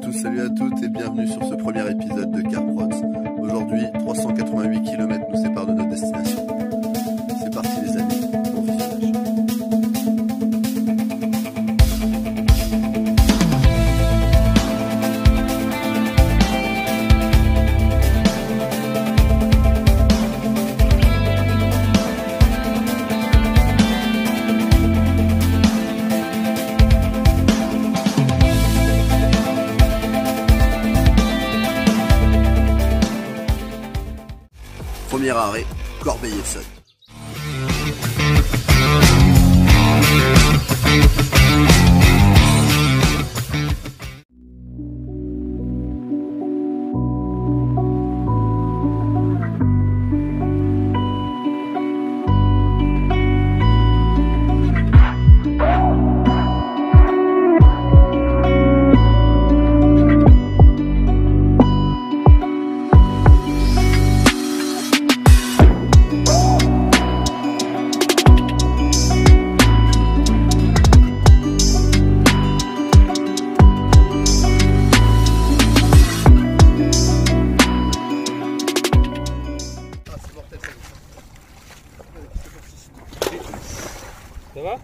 tous, salut à toutes et bienvenue sur ce premier épisode de Carprods. Aujourd'hui, 388 km nous séparent de notre destination. C'est parti les amis, bon visionnage. Premier arrêt, Corbeil-Essonnes. Ça va ?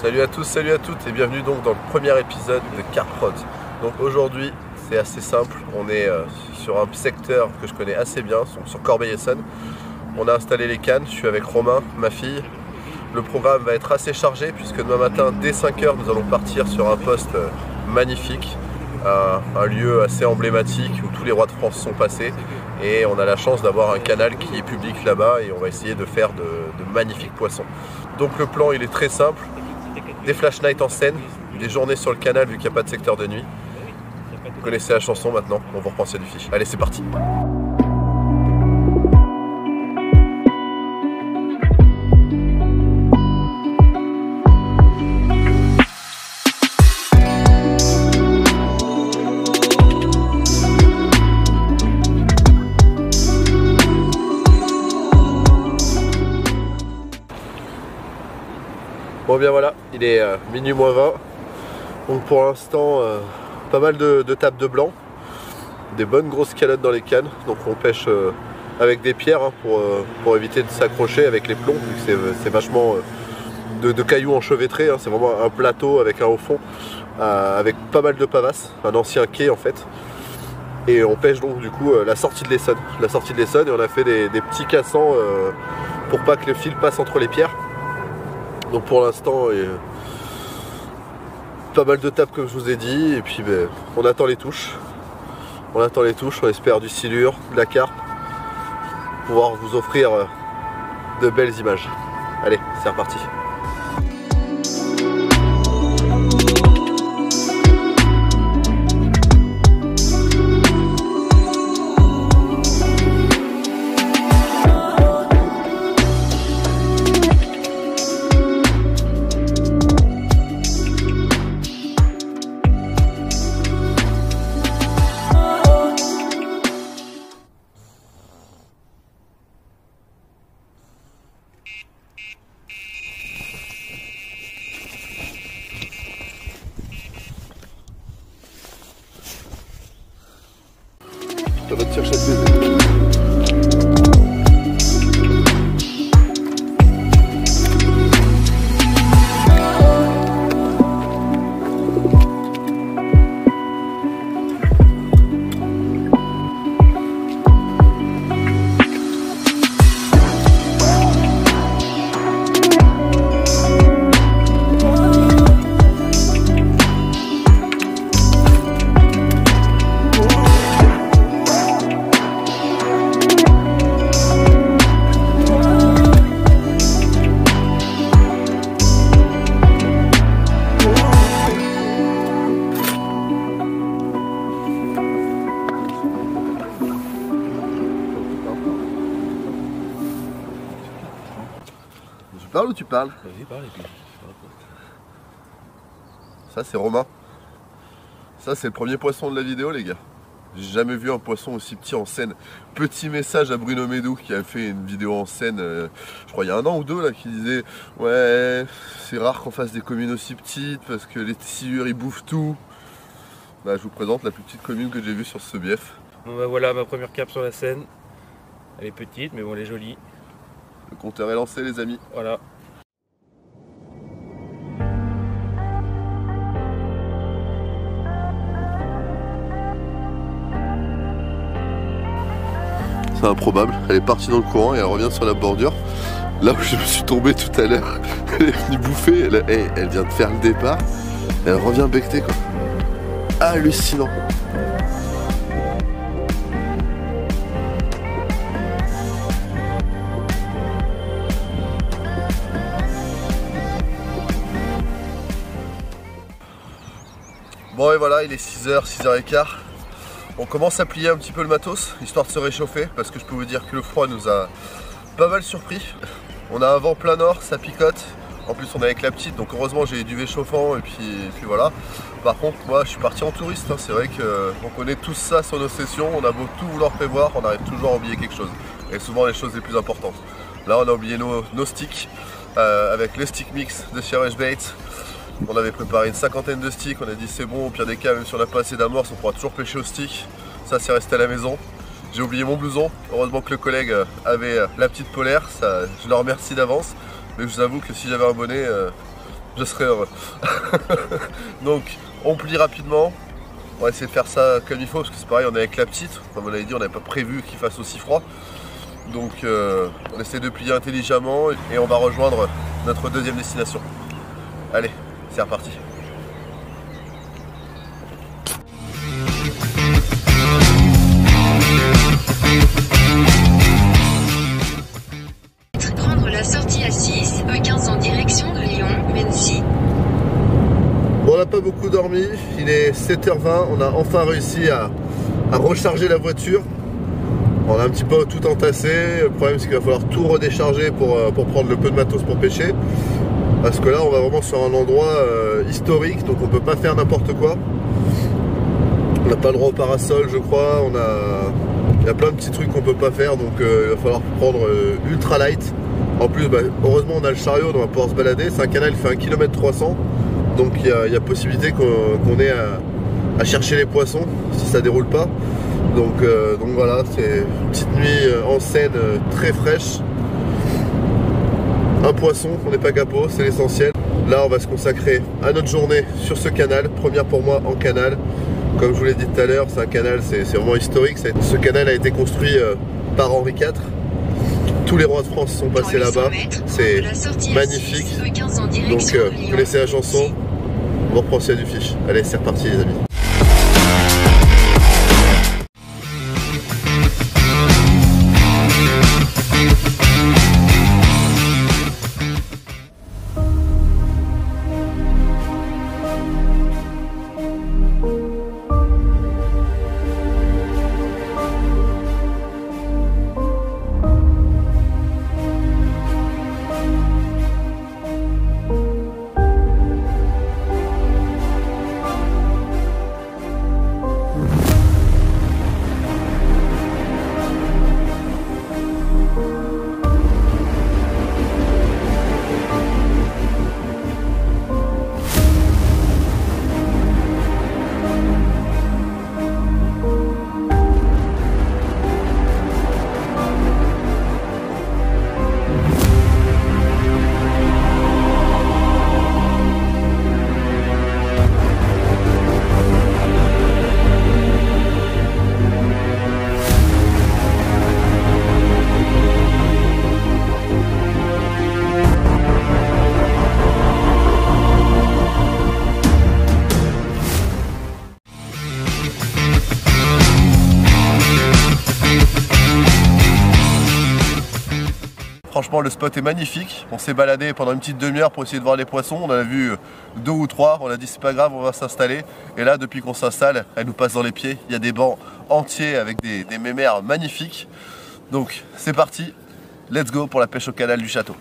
Salut à tous, salut à toutes et bienvenue donc dans le premier épisode de Carprods. Donc aujourd'hui c'est assez simple, on est sur un secteur que je connais assez bien, sur Corbeil-Essonnes. On a installé les cannes, je suis avec Romain, ma fille. Le programme va être assez chargé puisque demain matin dès 5 h nous allons partir sur un poste magnifique, un lieu assez emblématique où tous les rois de France sont passés. Et on a la chance d'avoir un canal qui est public là-bas et on va essayer de faire de magnifiques poissons. Donc le plan il est très simple. Des flash nights en scène, des journées sur le canal vu qu'il n'y a pas de secteur de nuit. Vous connaissez la chanson maintenant, on va repenser du fiche. Allez, c'est parti. Bon bien voilà, il est minuit moins 20. Donc pour l'instant, pas mal de tables de blanc. Des bonnes grosses calottes dans les cannes. Donc on pêche avec des pierres hein, pour éviter de s'accrocher avec les plombs. Vu que c'est vachement de cailloux enchevêtrés. Hein. C'est vraiment un plateau avec un haut fond. Avec pas mal de pavasses. Un ancien quai en fait. Et on pêche donc du coup la sortie de l'Essonne. La sortie de l'Essonne et on a fait des petits cassants pour pas que le fil passe entre les pierres. Donc pour l'instant, pas mal de tables comme je vous ai dit, et puis ben, on attend les touches. On attend les touches, on espère du silure, de la carpe, pour pouvoir vous offrir de belles images. Allez, c'est reparti. Ça va te chercher le baiser. parles ou tu parles? Vas-y, parle et puis. Ça c'est Romain. Ça c'est le premier poisson de la vidéo les gars. J'ai jamais vu un poisson aussi petit en scène. Petit message à Bruno Médou qui a fait une vidéo en scène, je crois il y a 1 an ou 2 là, qui disait ouais c'est rare qu'on fasse des communes aussi petites parce que les sciures ils bouffent tout. Bah, je vous présente la plus petite commune que j'ai vue sur ce bief. Bon bah voilà ma première cape sur la Seine. Elle est petite mais bon elle est jolie. Le compteur est lancé les amis. Voilà. C'est improbable, elle est partie dans le courant et elle revient sur la bordure. Là où je me suis tombé tout à l'heure, elle est venue bouffer, elle vient de faire le départ. Elle revient becter quoi. Hallucinant. Bon et voilà, il est 6h, 6h15. On commence à plier un petit peu le matos, histoire de se réchauffer, parce que je peux vous dire que le froid nous a pas mal surpris. On a un vent plein nord, ça picote. En plus on est avec la petite, donc heureusement j'ai du duvet chauffant et puis voilà. Par contre moi je suis parti en touriste, hein. C'est vrai qu'on connaît tous ça sur nos sessions, on a beau tout vouloir prévoir, on arrive toujours à oublier quelque chose. Et souvent les choses les plus importantes. Là on a oublié nos sticks, avec le stick mix de chez Rush Bait. On avait préparé une 50aine de sticks, on a dit c'est bon, au pire des cas, même si on n'a pas assez d'amorce, on pourra toujours pêcher au stick. Ça c'est resté à la maison. J'ai oublié mon blouson, heureusement que le collègue avait la petite polaire, ça, je le remercie d'avance. Mais je vous avoue que si j'avais un bonnet, je serais heureux. Donc on plie rapidement, on va essayer de faire ça comme il faut, parce que c'est pareil, on est avec la petite. Comme on avait dit, on n'avait pas prévu qu'il fasse aussi froid. Donc on essaie de plier intelligemment et on va rejoindre notre deuxième destination. Allez, c'est reparti. Prendre la sortie A6, E15 en direction de Lyon, Mency. Bon, on n'a pas beaucoup dormi, il est 7h20, on a enfin réussi à recharger la voiture. On a un petit peu tout entassé, le problème c'est qu'il va falloir tout redécharger pour prendre le peu de matos pour pêcher. Parce que là on va vraiment sur un endroit historique, donc on peut pas faire n'importe quoi. On n'a pas le droit au parasol je crois, il y a plein de petits trucs qu'on peut pas faire, donc il va falloir prendre ultra light. En plus bah, heureusement on a le chariot, donc on va pouvoir se balader, c'est un canal qui fait 1 km 300, donc il y a possibilité qu'on ait à chercher les poissons si ça déroule pas. Donc voilà, c'est une petite nuit en Seine très fraîche. Un poisson, on n'est pas capot, c'est l'essentiel. Là on va se consacrer à notre journée sur ce canal, première pour moi en canal. Comme je vous l'ai dit tout à l'heure, c'est un canal, c'est vraiment historique. Ce canal a été construit par Henri IV. Tous les rois de France sont passés là-bas, c'est magnifique. Donc vous laissez la chanson, on reprend s'il y a du fiche. Allez c'est reparti les amis. Franchement le spot est magnifique, on s'est baladé pendant une petite demi-heure pour essayer de voir les poissons, on en a vu 2 ou 3, on a dit c'est pas grave on va s'installer. Et là depuis qu'on s'installe, elle nous passe dans les pieds, il y a des bancs entiers avec des mémères magnifiques. Donc c'est parti, let's go pour la pêche au canal du château.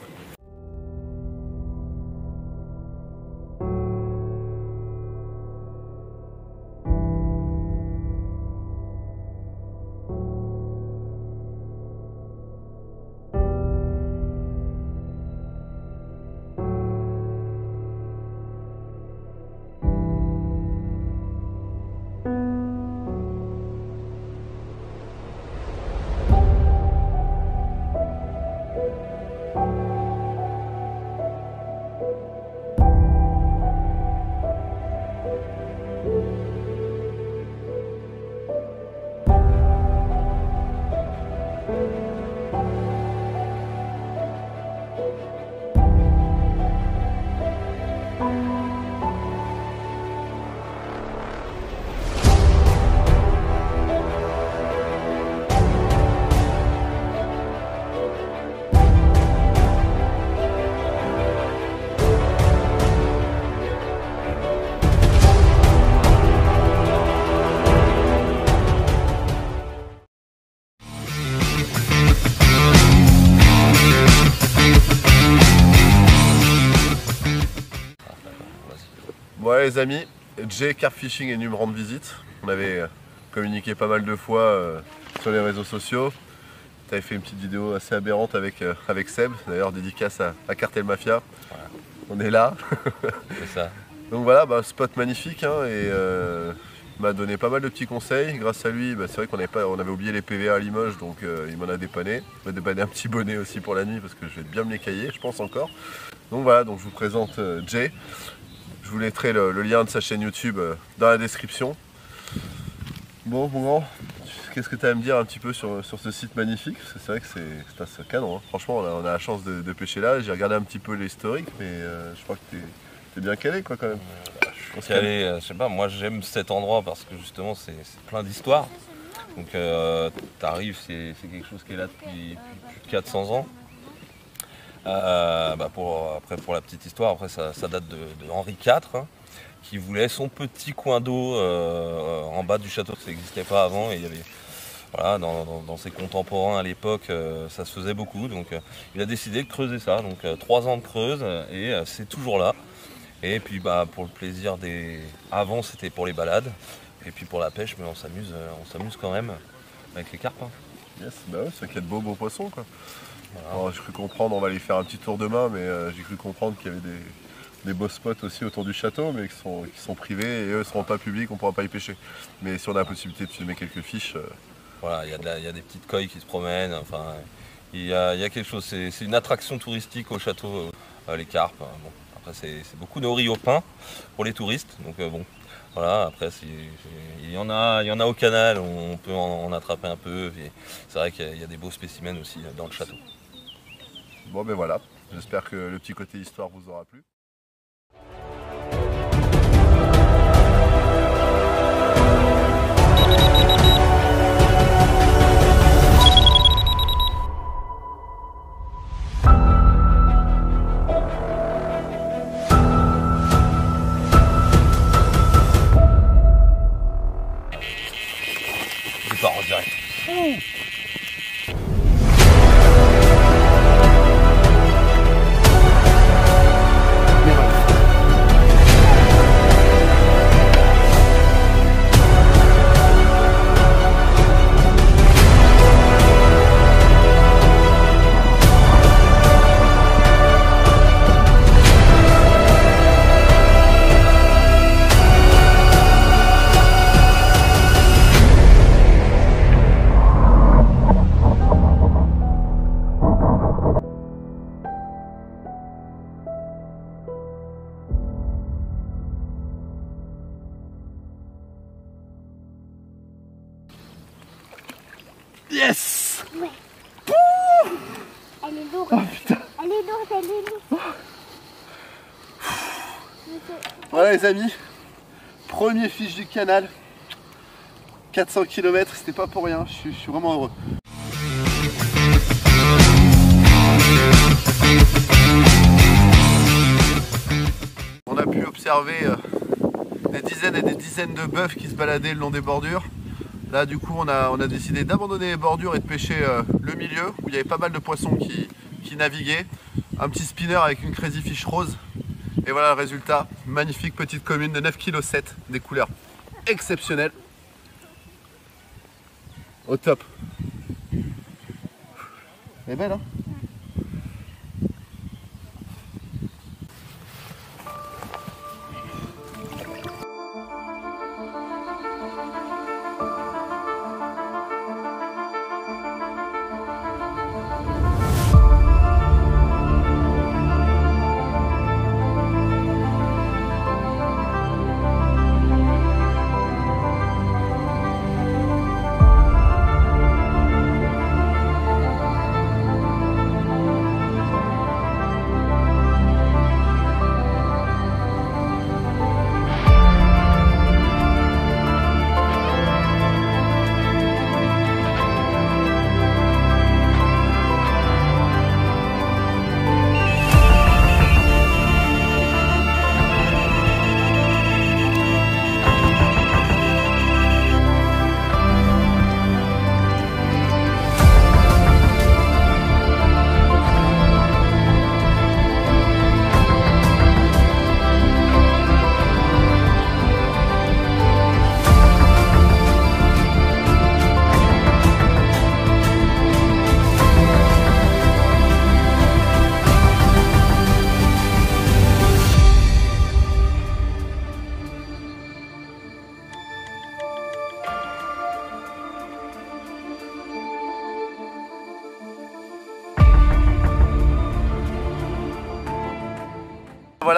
les amis, Jay Carp Fishing est venu me rendre visite. On avait communiqué pas mal de fois sur les réseaux sociaux. Tu avais fait une petite vidéo assez aberrante avec Seb, d'ailleurs dédicace à Cartel Mafia. Voilà. On est là. C'est ça. Donc voilà, spot magnifique hein, et il m'a donné pas mal de petits conseils. Grâce à lui, c'est vrai on avait oublié les PVA à Limoges, donc il m'en a dépanné. Il m'a dépanné un petit bonnet aussi pour la nuit parce que je vais bien me les cailler, je pense encore. Donc voilà, donc je vous présente Jay. Je vous mettrai le lien de sa chaîne YouTube dans la description. Bon, mon grand, qu'est-ce que tu as à me dire un petit peu sur ce site magnifique? Parce que c'est vrai que c'est assez canon. Hein. Franchement, on a la chance de pêcher là. J'ai regardé un petit peu l'historique, mais je crois que t'es bien calé quoi quand même. Je suis calé, je sais pas, moi j'aime cet endroit parce que justement c'est plein d'histoires. Donc t'arrives, c'est quelque chose qui est là depuis plus de 400 ans. Pour la petite histoire, après ça date de Henri IV hein, qui voulait son petit coin d'eau en bas du château, ça n'existait pas avant et il y avait voilà, dans ses contemporains à l'époque ça se faisait beaucoup, donc il a décidé de creuser ça, donc 3 ans de creuse et c'est toujours là. Et puis pour le plaisir avant c'était pour les balades et puis pour la pêche, mais on s'amuse quand même avec les carpes. Hein. Yes, bah ouais, c'est qu'il y a de beaux poissons quoi. Voilà. Alors, j'ai cru comprendre, on va aller faire un petit tour demain, mais j'ai cru comprendre qu'il y avait des beaux spots aussi autour du château, mais qui sont privés et eux ne seront pas publics, on ne pourra pas y pêcher. Mais si on a la possibilité de filmer quelques fiches. Voilà, il y a des petites coilles qui se promènent, enfin il y a quelque chose, c'est une attraction touristique au château, les carpes. Bon, après c'est beaucoup nourri au pain pour les touristes, donc bon. Voilà, après il y en a au canal, on peut en attraper un peu. C'est vrai qu'il y a des beaux spécimens aussi dans le château. Bon ben voilà, j'espère que le petit côté histoire vous aura plu. Je pars en direct. Yes! Ouais. Elle est lourde. Oh putain! Elle est lourde, elle est lourde. Voilà les amis, premier fiche du canal. 400 km, c'était pas pour rien, je suis vraiment heureux. On a pu observer des dizaines et des dizaines de bœufs qui se baladaient le long des bordures. Là du coup on a décidé d'abandonner les bordures et de pêcher le milieu où il y avait pas mal de poissons qui naviguaient. Un petit spinner avec une crazy fish rose. Et voilà le résultat, magnifique petite commune de 9,7 kg, des couleurs exceptionnelles. Au top. Elle est belle hein?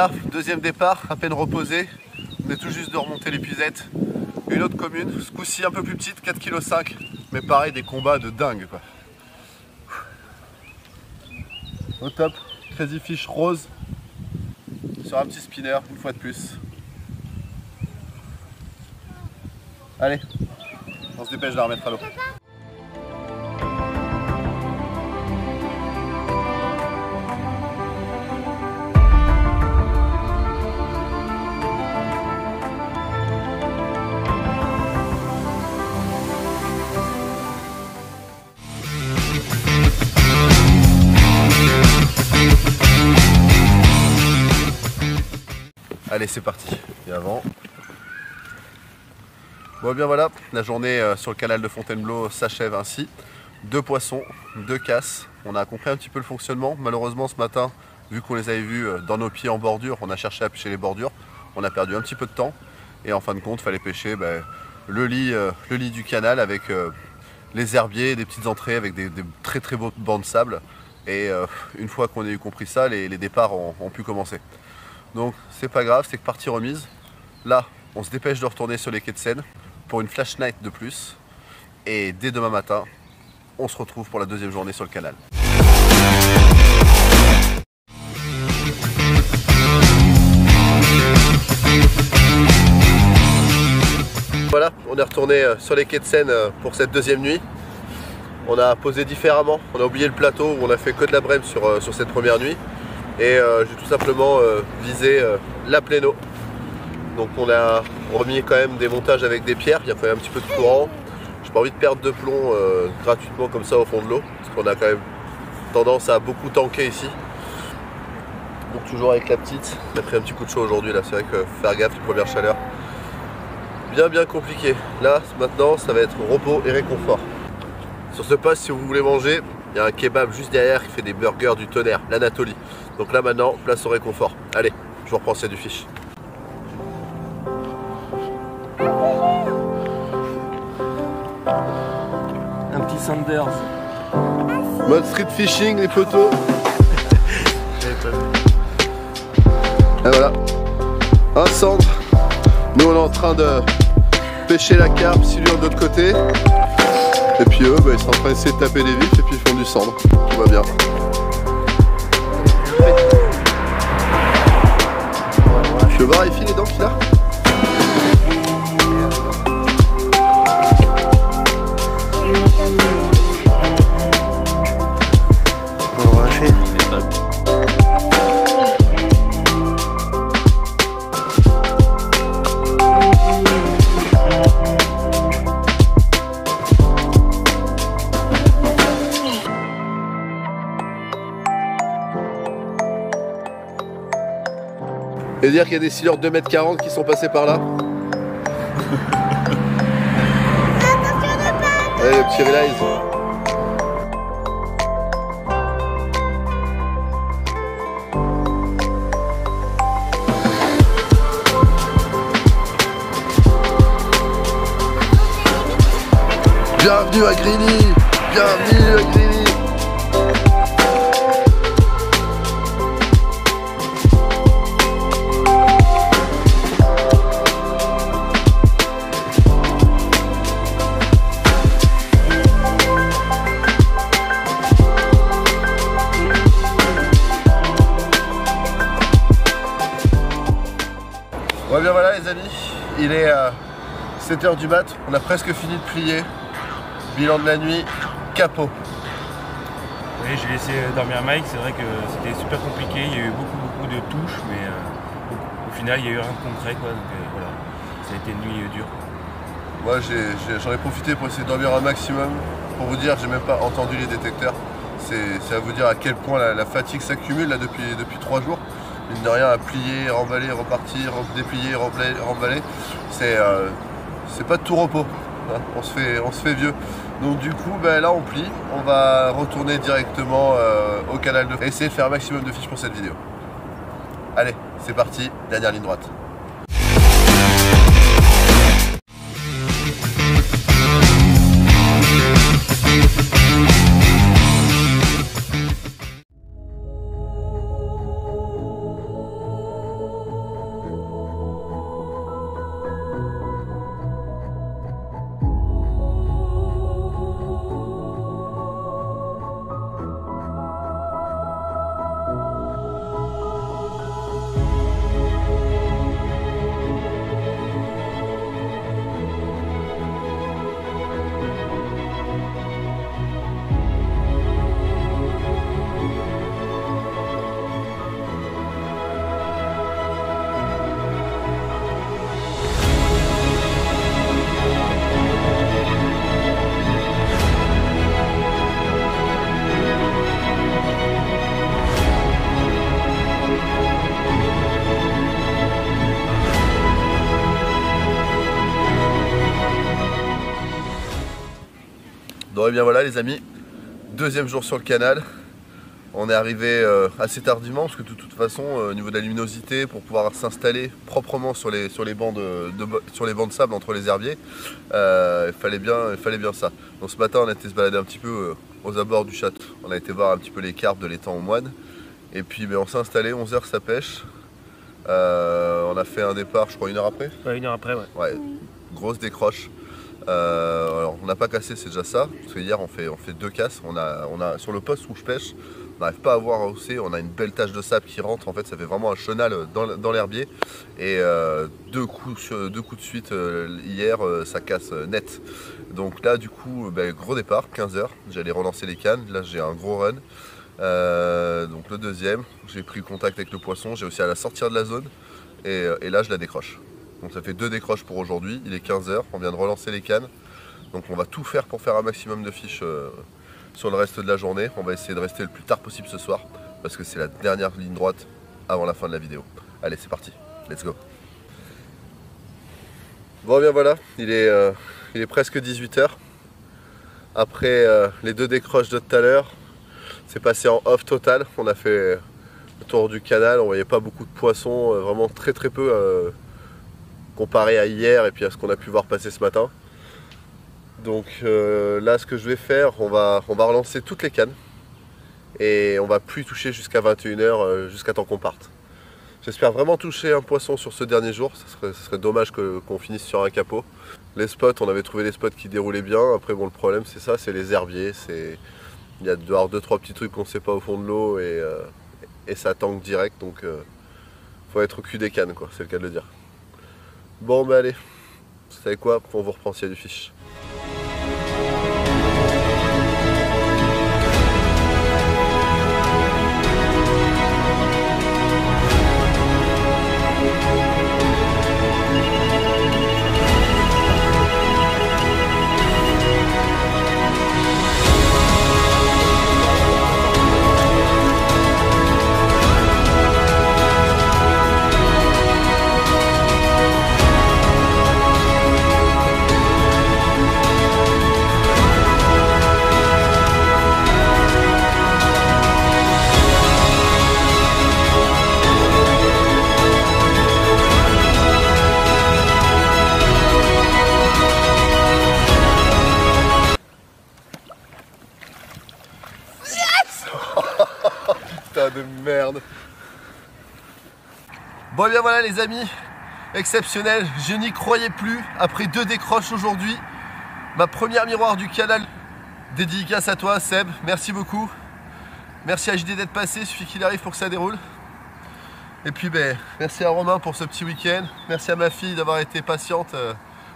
voilà, deuxième départ, à peine reposé. On est tout juste de remonter l'épuisette. Une autre commune, ce coup-ci un peu plus petite, 4,5 kg. Mais pareil, des combats de dingue quoi. Au top, Crazy Fish rose. Sur un petit spinner, une fois de plus. Allez, on se dépêche de la remettre à l'eau. Allez, c'est parti. Et avant. Bon, bien voilà, la journée sur le canal de Fontainebleau s'achève ainsi. 2 poissons, 2 casses. On a compris un petit peu le fonctionnement. Malheureusement, ce matin, vu qu'on les avait vus dans nos pieds en bordure, on a cherché à pêcher les bordures. On a perdu un petit peu de temps. Et en fin de compte, il fallait pêcher le lit du canal avec les herbiers, des petites entrées avec des très très beaux bancs de sable. Et une fois qu'on a eu compris ça, les départs ont pu commencer. Donc c'est pas grave, c'est que partie remise. Là, on se dépêche de retourner sur les quais de Seine pour une flash night de plus. Et dès demain matin, on se retrouve pour la deuxième journée sur le canal. Voilà, on est retourné sur les quais de Seine pour cette deuxième nuit. On a posé différemment, on a oublié le plateau où on a fait que de la brème sur cette première nuit. Et j'ai tout simplement visé la pléno. Donc on a remis quand même des montages avec des pierres, il y a quand même un petit peu de courant. J'ai pas envie de perdre de plomb gratuitement comme ça au fond de l'eau, parce qu'on a quand même tendance à beaucoup tanker ici. Donc toujours avec la petite, on a pris un petit coup de chaud aujourd'hui là, c'est vrai que faire gaffe les premières chaleurs. Bien compliqué. Là maintenant ça va être repos et réconfort. Sur ce poste, si vous voulez manger, il y a un kebab juste derrière qui fait des burgers du tonnerre, l'Anatolie. Donc là maintenant, place au réconfort. Allez, je vous reprends, c'est du fish. Un petit Sanders. Mode street fishing, les poteaux. Et voilà, un cendre. Nous on est en train de pêcher la carpe, Silure de l'autre côté. Et puis eux, ils sont en train d'essayer de taper des vifs et puis ils font du cendre. Tout va bien. Je veux voir les dents qu'il a. On va lâcher. Et dire qu'il y a des silures de 2,40 m qui sont passés par là. Allez, le petit relays. Bienvenue à Grigny. Bienvenue à Grigny. Ouais, bien voilà les amis, il est 7 h du mat, on a presque fini de plier. Bilan de la nuit, capot. Oui, j'ai laissé dormir Mike, c'est vrai que c'était super compliqué, il y a eu beaucoup de touches, mais au final il y a eu rien de concret quoi, donc voilà, ça a été une nuit dure. Moi j'en ai profité pour essayer de dormir un maximum. Pour vous dire, j'ai même pas entendu les détecteurs. C'est à vous dire à quel point la fatigue s'accumule là depuis 3 jours. Mine de rien, à plier, remballer, repartir, déplier, remballer. C'est pas de tout repos. Hein, on se fait vieux. Donc du coup, là on plie. On va retourner directement au canal de... Essayer de faire un maximum de fiches pour cette vidéo. Allez, c'est parti, dernière ligne droite. Bon et bien voilà les amis, deuxième jour sur le canal. On est arrivé assez tardivement parce que de toute façon au niveau de la luminosité, pour pouvoir s'installer proprement sur les bancs de sable entre les herbiers, il fallait bien ça. Donc ce matin on a été se balader un petit peu aux abords du château. On a été voir un petit peu les carpes de l'étang aux moines. Et puis on s'est installé, 11 h ça pêche. On a fait un départ je crois 1 heure après. Ouais, 1 heure après, ouais. Ouais, grosse décroche. Alors on n'a pas cassé, c'est déjà ça, parce que hier on fait 2 casses. On a sur le poste où je pêche, on n'arrive pas à voir aussi, on a une belle tache de sable qui rentre, en fait ça fait vraiment un chenal dans l'herbier. Et 2 coups de suite hier, ça casse net. Donc là du coup, gros départ, 15 h, j'allais relancer les cannes, là j'ai un gros run. Donc le deuxième, j'ai pris contact avec le poisson, j'ai réussi à la sortir de la zone et là je la décroche. Donc ça fait 2 décroches pour aujourd'hui, il est 15 h, on vient de relancer les cannes. Donc on va tout faire pour faire un maximum de fiches sur le reste de la journée. On va essayer de rester le plus tard possible ce soir, parce que c'est la dernière ligne droite avant la fin de la vidéo. Allez c'est parti, let's go. Bon bien voilà, il est presque 18 h. Après les 2 décroches de tout à l'heure, c'est passé en off total. On a fait le tour du canal, on voyait pas beaucoup de poissons, vraiment très peu. Comparé à hier et puis à ce qu'on a pu voir passer ce matin. Donc là ce que je vais faire, on va relancer toutes les cannes et on va plus y toucher jusqu'à 21 h, jusqu'à temps qu'on parte. J'espère vraiment toucher un poisson sur ce dernier jour, ce serait dommage qu'on finisse sur un capot. Les spots, on avait trouvé des spots qui déroulaient bien, après bon le problème c'est ça, c'est les herbiers, il y a dehors 2-3 petits trucs qu'on ne sait pas au fond de l'eau et ça tangue direct, donc faut être au cul des cannes quoi, c'est le cas de le dire. Bon bah allez, vous savez quoi, on vous reprend s'il y a du fiche. De merde. Bon et bien voilà les amis, exceptionnel, je n'y croyais plus après 2 décroches aujourd'hui. Ma première miroir du canal, dédicace à toi Seb, merci beaucoup. Merci à JD d'être passé, il suffit qu'il arrive pour que ça déroule. Et puis merci à Romain pour ce petit week-end, merci à ma fille d'avoir été patiente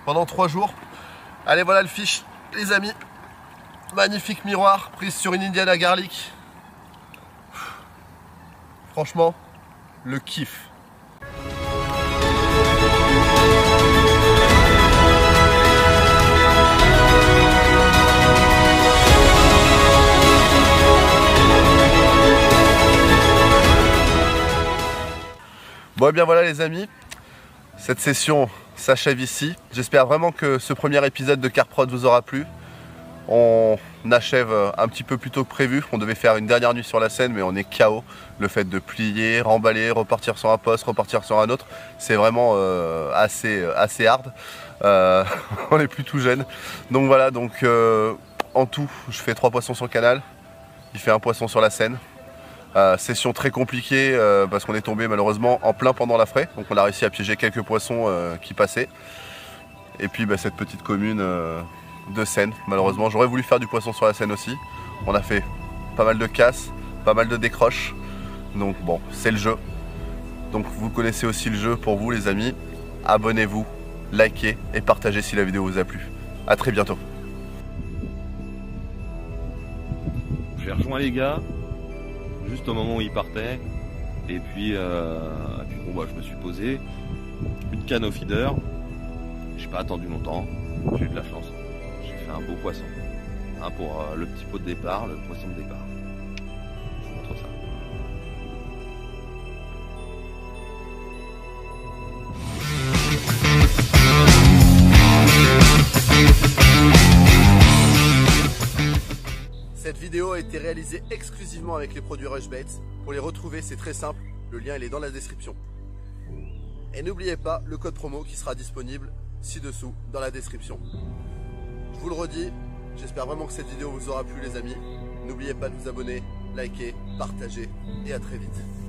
pendant 3 jours. Allez voilà le fiche les amis, magnifique miroir prise sur une Indiana Garlic. Franchement, le kiff. Bon et bien voilà les amis, cette session s'achève ici. J'espère vraiment que ce premier épisode de Carprod vous aura plu. On achève un petit peu plus tôt que prévu, on devait faire une dernière nuit sur la Seine mais on est KO. Le fait de plier, remballer, repartir sur un poste, repartir sur un autre, c'est vraiment assez hard. On est plus tout jeune. Donc voilà, en tout je fais 3 poissons sur le canal, il fait 1 poisson sur la Seine. Session très compliquée parce qu'on est tombé malheureusement en plein pendant la fraie. Donc on a réussi à piéger quelques poissons qui passaient. Et puis cette petite commune de Seine, malheureusement. J'aurais voulu faire du poisson sur la Seine aussi. On a fait pas mal de casses, pas mal de décroches. Donc bon, c'est le jeu. Donc vous connaissez aussi le jeu pour vous les amis. Abonnez-vous, likez et partagez si la vidéo vous a plu. A très bientôt. J'ai rejoint les gars juste au moment où ils partaient. Et puis je me suis posé. Une canne au feeder. J'ai pas attendu longtemps. J'ai eu de la chance. J'ai fait un beau poisson. Un pour le petit pot de départ, le poisson de départ. Je vous montre ça. vidéo a été réalisée exclusivement avec les produits Rushbait. Pour les retrouver, c'est très simple, le lien il est dans la description. Et n'oubliez pas le code promo qui sera disponible ci-dessous dans la description. Je vous le redis, j'espère vraiment que cette vidéo vous aura plu les amis. N'oubliez pas de vous abonner, liker, partager et à très vite.